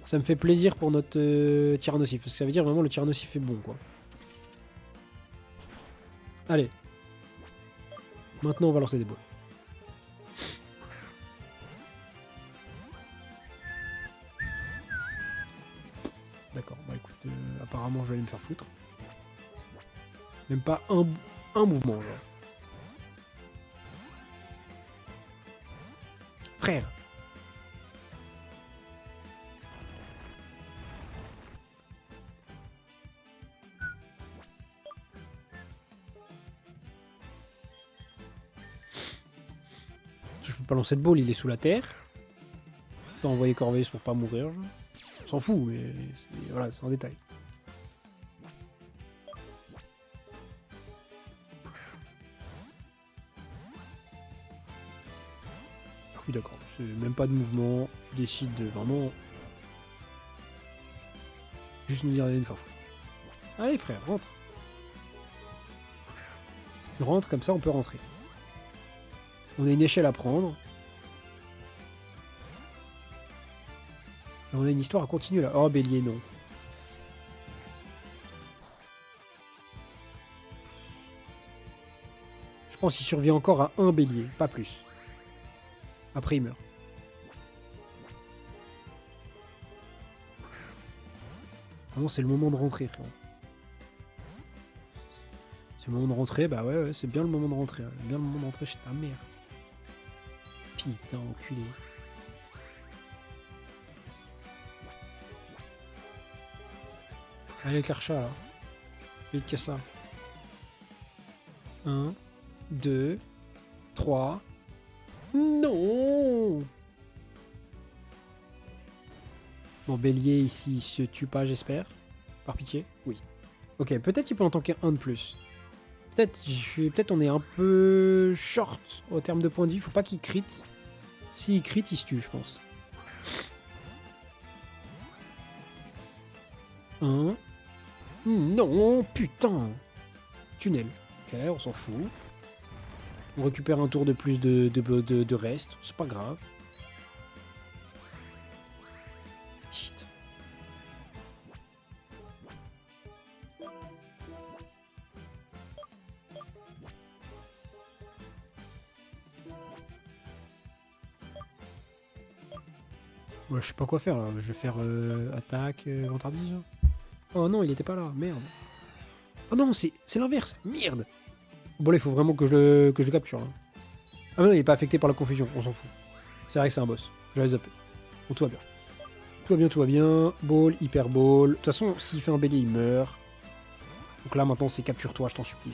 Speaker 1: ça me fait plaisir pour notre Tyrannosif. Parce que ça veut dire vraiment le Tyrannosif est bon, quoi. Allez. Maintenant, on va lancer des balles. Apparemment, je vais aller me faire foutre. Même pas un mouvement, genre. Frère. Je peux pas lancer de ball, il est sous la terre. T'as envoyé Corvus pour pas mourir. Genre. On s'en fout, mais voilà, c'est un détail. Oui, d'accord. C'est même pas de mouvement. Je décide de vraiment juste nous dire d'aller nous faire foutre. Allez, frère, rentre. Rentre, comme ça, on peut rentrer. On a une échelle à prendre. Et on a une histoire à continuer là. Oh, bélier, non. Je pense qu'il survit encore à un bélier, pas plus. Après, il meurt. Vraiment, c'est le moment de rentrer, frère. C'est le moment de rentrer, bah ouais, c'est bien le moment de rentrer. Hein. Bien le moment de rentrer chez ta mère. Putain, enculé. Allez, Karcha, là. Vite que ça. 1, 2, 3. Non! Bon, bélier, ici, il se tue pas, j'espère. Par pitié? Oui. Ok, peut-être il peut en tanker un de plus. Peut-être on est un peu short au terme de points de vie. Faut pas qu'il crit. S'il crit, il se tue, je pense. 1. Non, putain. Tunnel. Ok, on s'en fout. On récupère un tour de plus de reste. C'est pas grave. Shit. Ouais, je sais pas quoi faire là. Je vais faire attaque, vantardise. Oh non, il était pas là. Merde. Oh non, c'est l'inverse. Merde. Bon là, il faut vraiment que je le capture. Hein. Ah mais non, il est pas affecté par la confusion. On s'en fout. C'est vrai que c'est un boss. J'avais zappé. Bon, tout va bien. Tout va bien, tout va bien. Ball, hyper ball. De toute façon, s'il fait un bélier, il meurt. Donc là, maintenant, c'est capture-toi, je t'en supplie.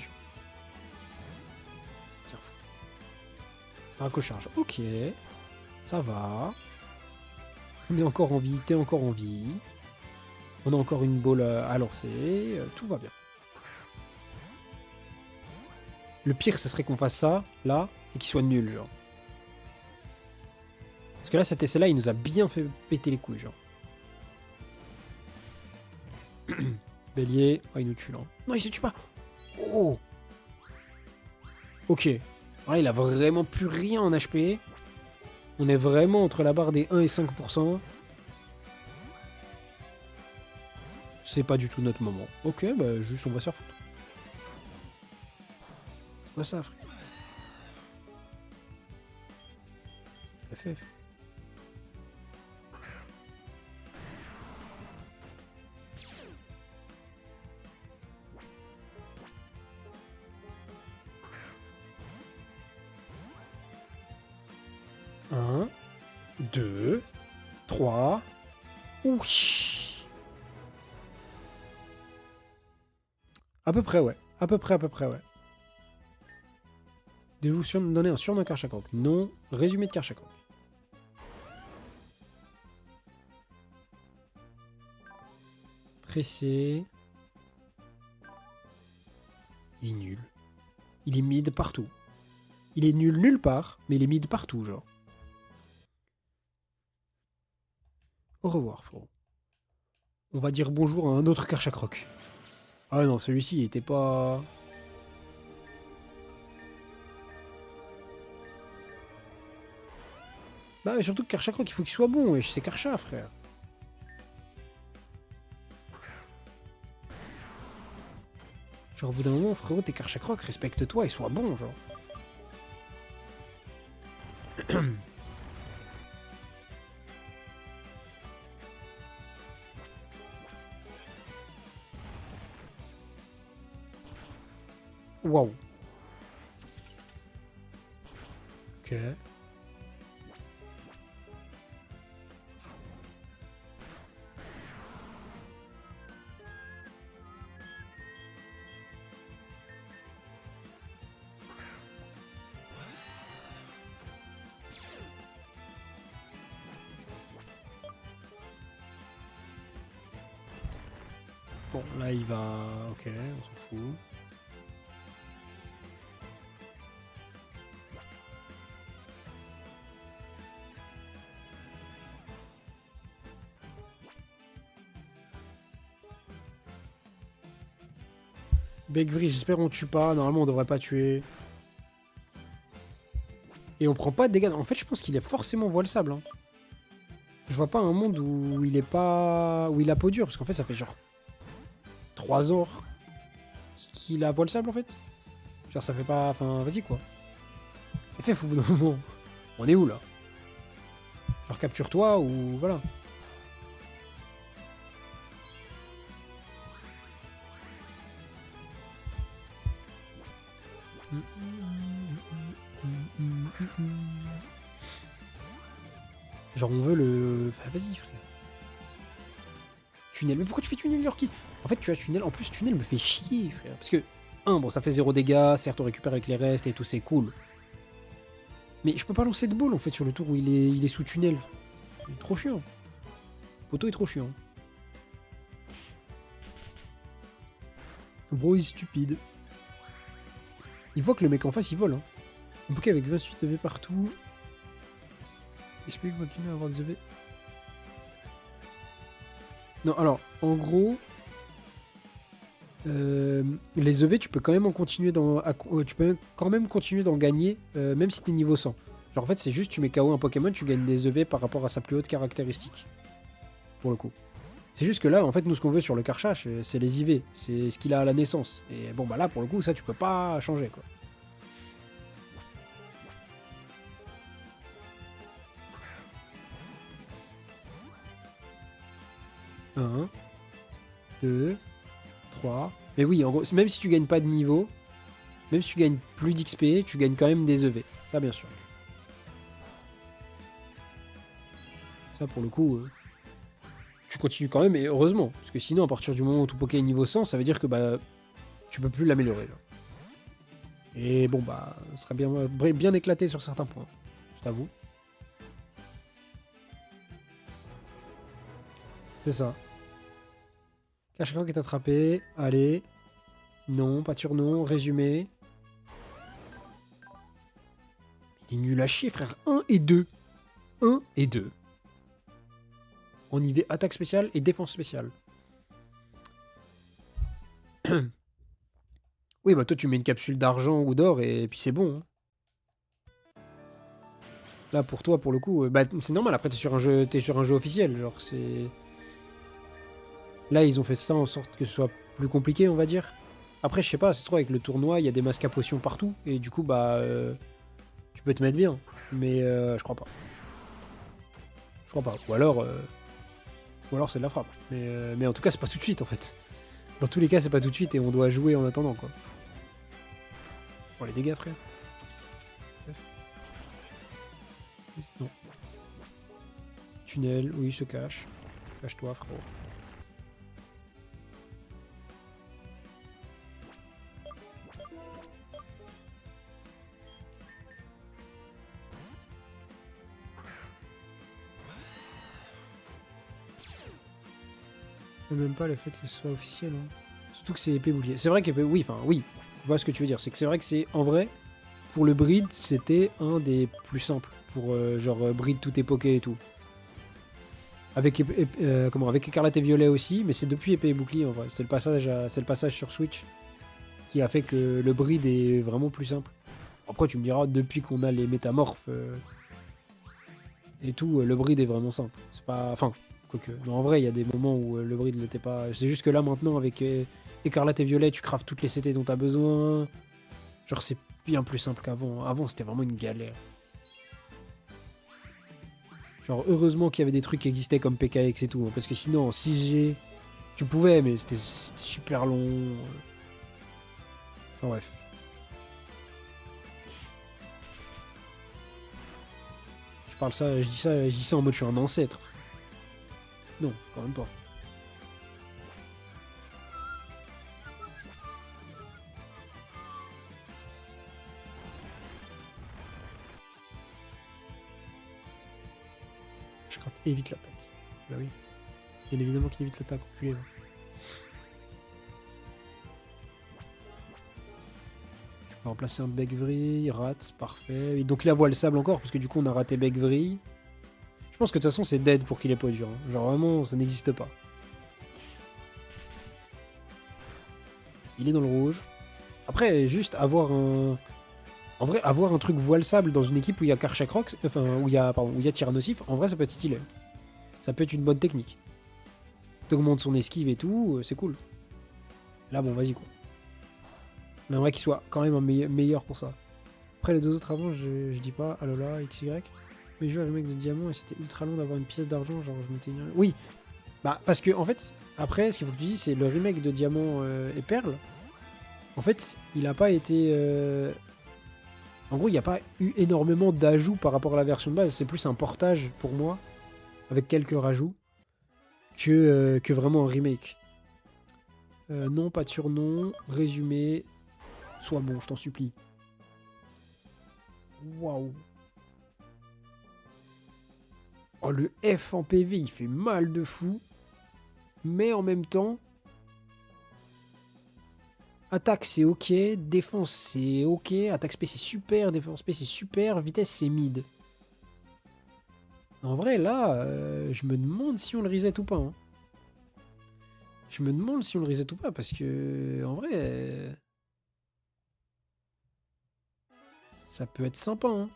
Speaker 1: Tire fou. Racocharge. Ok. Ça va. On est encore en vie, t'es encore en vie. On a encore une balle à lancer. Tout va bien. Le pire, ce serait qu'on fasse ça, là, et qu'il soit nul, genre. Parce que là, cet essai-là, il nous a bien fait péter les couilles, genre. Bélier. Oh, il nous tue, là. Non, il se tue pas. Oh. Ok. Là, il a vraiment plus rien en HP. On est vraiment entre la barre des 1 et 5%. C'est pas du tout notre moment. Ok, bah juste on va se faire foutre. C'est quoi ça, frère? FF. Un, 2, 3. Ouch. À peu près, ouais. À peu près, ouais. Devez-vous donner un surnom à Karchakrok? Non. Résumé de Karchakrok. Pressé. Il est nul. Il est mid partout. Il est nul nulle part, mais il est mid partout, genre. Au revoir, frérot. On va dire bonjour à un autre Karchakrok. Ah non, celui-ci, il était pas... Bah, surtout que Karchakrok, il faut qu'il soit bon, et c'est Karcha, frère. Genre, au bout d'un moment, frérot, t'es Karchakrok, respecte-toi et sois bon, genre. Waouh. Ok. Bon, là, il va... Ok, on s'en fout. Begvri, j'espère on tue pas. Normalement, on devrait pas tuer. Et on prend pas de dégâts. En fait, je pense qu'il est forcément voile sable. Hein. Je vois pas un monde où il est pas... où il a peau dure. Parce qu'en fait, ça fait genre 3 ans qu'il a voile sable, en fait. Genre, ça fait pas... Enfin, vas-y, quoi. FF, au bout d'un moment. On est où, là? Genre, capture-toi ou... Voilà. Genre on veut le... Enfin, vas-y frère. Tunnel. Mais pourquoi tu fais tunnel Yorkie? En fait tu as tunnel. En plus tunnel me fait chier frère. Parce que, bon ça fait 0 dégâts, certes on récupère avec les restes et tout c'est cool. Mais je peux pas lancer de ball en fait sur le tour où il est sous tunnel. Il est trop chiant. Poto est trop chiant. Bro il est stupide. Il voit que le mec en face il vole. Hein. Un bouquet avec 28 EV partout. Explique continuer à avoir des EV. Non, alors, en gros, les EV, tu peux quand même en continuer tu peux quand même continuer d'en gagner, même si t'es niveau 100. Genre, en fait, c'est juste, tu mets KO un Pokémon, tu gagnes des EV par rapport à sa plus haute caractéristique. Pour le coup. C'est juste que là, en fait, nous, ce qu'on veut sur le Karchach, c'est les IV. C'est ce qu'il a à la naissance. Et bon, bah là, pour le coup, ça, tu peux pas changer, quoi. 1, 2, 3. Mais oui, en gros, même si tu gagnes pas de niveau, même si tu gagnes plus d'XP, tu gagnes quand même des EV. Ça, bien sûr. Ça, pour le coup, tu continues quand même, et heureusement. Parce que sinon, à partir du moment où ton Poké est niveau 100, ça veut dire que bah tu peux plus l'améliorer. Et bon, bah, ça serait bien éclaté sur certains points. Je t'avoue. C'est ça. Cache-crack est attrapé. Allez. Non, pas de surnom. Résumé. Il est nul à chier, frère. 1 et 2. 1 et 2. On y va attaque spéciale et défense spéciale. Oui, bah toi, tu mets une capsule d'argent ou d'or et puis c'est bon. Hein. Là, pour toi, pour le coup, bah, c'est normal. Après, t'es sur un jeu officiel. Genre, c'est... Là, ils ont fait ça en sorte que ce soit plus compliqué, on va dire. Après, je sais pas, c'est trop avec le tournoi, il y a des masques à potions partout. Et du coup, bah... tu peux te mettre bien. Mais je crois pas. Je crois pas. Ou alors c'est de la frappe. Mais en tout cas, c'est pas tout de suite, en fait. Dans tous les cas, c'est pas tout de suite et on doit jouer en attendant, quoi. Oh, les dégâts, frère. Non. Tunnel, oui, il se cache. Cache-toi, frérot. Et même pas le fait que ce soit officiel. Hein. Surtout que c'est épée bouclier. C'est vrai qu'épée... Oui, enfin, oui. Je vois ce que tu veux dire. C'est vrai que c'est... En vrai, pour le breed, c'était un des plus simples. Pour, genre, breed tous tes pokés et tout. Avec, avec écarlate et violet aussi. Mais c'est depuis épée et bouclier, en vrai. C'est le passage sur Switch qui a fait que le breed est vraiment plus simple. Après, tu me diras, depuis qu'on a les métamorphes et tout, le breed est vraiment simple. C'est pas... Enfin... Quoique, non, en vrai, il y a des moments où le breed n'était pas... C'est juste que là, maintenant, avec écarlate et violet, tu craftes toutes les CT dont tu as besoin. Genre, c'est bien plus simple qu'avant. Avant, c'était vraiment une galère. Genre, heureusement qu'il y avait des trucs qui existaient comme PKX et tout. Hein, parce que sinon, en 6G, tu pouvais, mais c'était super long. Enfin, bref. parle ça, je dis ça en mode je suis un ancêtre. Non, quand même pas. Je crois évite l'attaque. Bah oui. Bien évidemment qu'il évite l'attaque, enculé. Je peux remplacer un Beck-Vrille, il rate, parfait. Et donc il a voile sable encore, parce que du coup on a raté Beck-Vrille. Je pense que de toute façon c'est dead pour qu'il ait pas dur. Hein. Genre vraiment, ça n'existe pas. Il est dans le rouge. Après, juste avoir un... En vrai, avoir un truc voile sable dans une équipe où il y a Karchakrox, enfin, où il y a Tyrannosif, en vrai ça peut être stylé. Ça peut être une bonne technique. T'augmentes son esquive et tout, c'est cool. Là, bon, vas-y, quoi. On aimerait qu'il soit quand même un meilleur pour ça. Après, les deux autres avant, je dis pas Alola, XY. Mais je joue à le mec de diamant et c'était ultra long d'avoir une pièce d'argent, genre je m'étais... Oui, bah parce que en fait, après, ce qu'il faut que tu dises, c'est le remake de diamant et perle. En fait, il a pas été... En gros, il n'y a pas eu énormément d'ajouts par rapport à la version de base. C'est plus un portage pour moi, avec quelques rajouts, que vraiment un remake. Non, pas de surnom. Résumé. Sois bon, je t'en supplie. Waouh. Oh, le F en PV, il fait mal de fou. Mais en même temps... Attaque, c'est ok. Défense, c'est ok. Attaque spé, c'est super. Défense spé, c'est super. Vitesse, c'est mid. En vrai, là, je me demande si on le reset ou pas. Hein. Je me demande si on le reset ou pas, parce que... En vrai... ça peut être sympa, hein.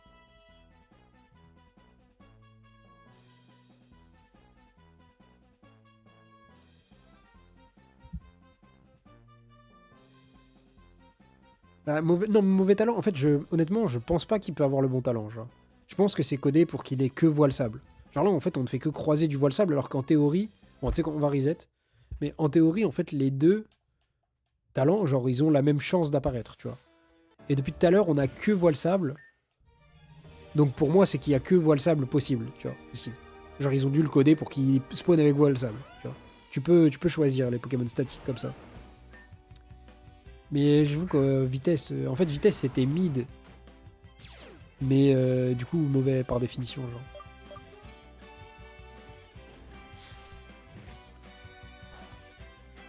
Speaker 1: Bah, mauvais talent. En fait, honnêtement, je pense pas qu'il peut avoir le bon talent. Genre. Je pense que c'est codé pour qu'il ait que voile sable. Genre là, en fait, on ne fait que croiser du voile sable, alors qu'en théorie, bon, tu sais qu'on va reset, mais en théorie, en fait, les deux talents, genre, ils ont la même chance d'apparaître, tu vois. Et depuis tout à l'heure, on a que voile sable. Donc pour moi, c'est qu'il y a que voile sable possible, tu vois, ici. Genre, ils ont dû le coder pour qu'il spawn avec voile sable, tu vois. Tu peux choisir les Pokémon statiques comme ça. Mais j'avoue que vitesse... en fait, vitesse, c'était mid. Mais du coup, mauvais par définition, genre.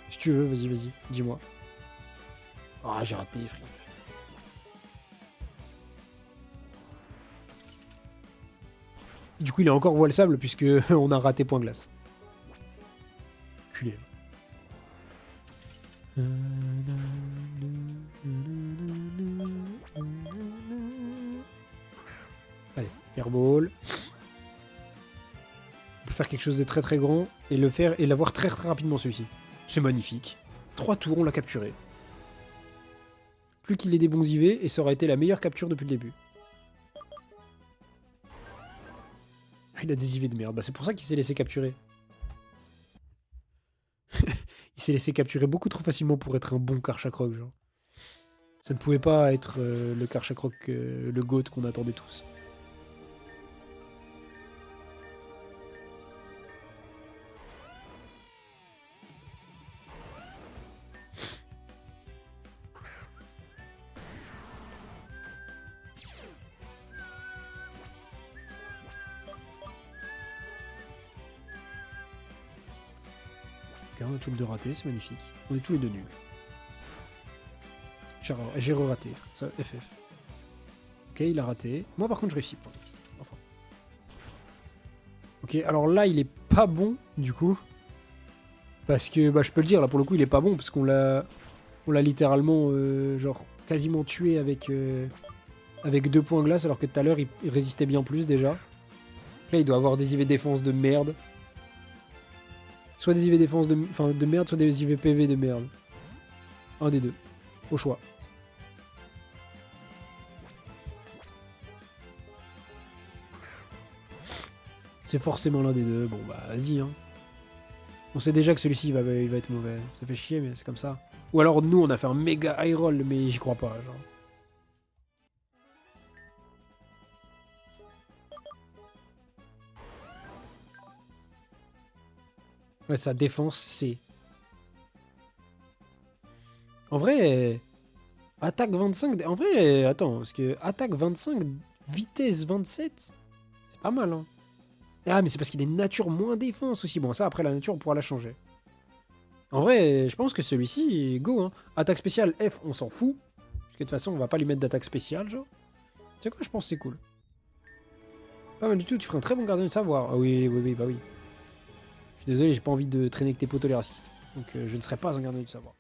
Speaker 1: Si tu veux, vas-y, dis-moi. Ah, j'ai raté, frère. Du coup, il est encore voile sable, puisque on a raté point glace. Culé. Allez, airball. On peut faire quelque chose de très très grand et le faire et l'avoir très très rapidement celui-ci. C'est magnifique. 3 tours, on l'a capturé. Plus qu'il ait des bons IV et ça aurait été la meilleure capture depuis le début. Il a des IV de merde. Bah, c'est pour ça qu'il s'est laissé capturer. Il s'est laissé capturer beaucoup trop facilement pour être un bon Karchakroc, genre. Ça ne pouvait pas être le Karchakroc, le GOAT qu'on attendait tous. Ok, on a tout le deux raté, c'est magnifique. On est tous les deux nuls. J'ai re-raté, ça, FF. Ok, il a raté. Moi par contre je réussis pas. Enfin. Ok, alors là il est pas bon du coup. Parce que, bah je peux le dire, là pour le coup il est pas bon, parce qu'on l'a littéralement, genre, quasiment tué avec 2 points glace, alors que tout à l'heure il résistait bien plus déjà. Là il doit avoir des IV défense de merde. Soit des IV défense de merde, soit des IV PV de merde. Un des deux. Au choix. C'est forcément l'un des deux. Bon bah vas-y hein. On sait déjà que celui-ci il va être mauvais. Ça fait chier mais c'est comme ça. Ou alors nous on a fait un méga high roll mais j'y crois pas genre. Ouais, sa défense, C. En vrai, attaque 25... En vrai, attends, parce que attaque 25, vitesse 27, c'est pas mal, hein. Ah, mais c'est parce qu'il est nature moins défense aussi. Bon, ça, après, la nature, on pourra la changer. En vrai, je pense que celui-ci, go, hein. Attaque spéciale F, on s'en fout. Parce que de toute façon, on va pas lui mettre d'attaque spéciale, genre. Tu sais quoi, je pense que c'est cool. Pas mal du tout, tu ferais un très bon gardien de savoir. Ah oui, oui, oui, bah oui. Je suis désolé, j'ai pas envie de traîner avec tes potos les racistes. Donc je ne serai pas un gardien du savoir.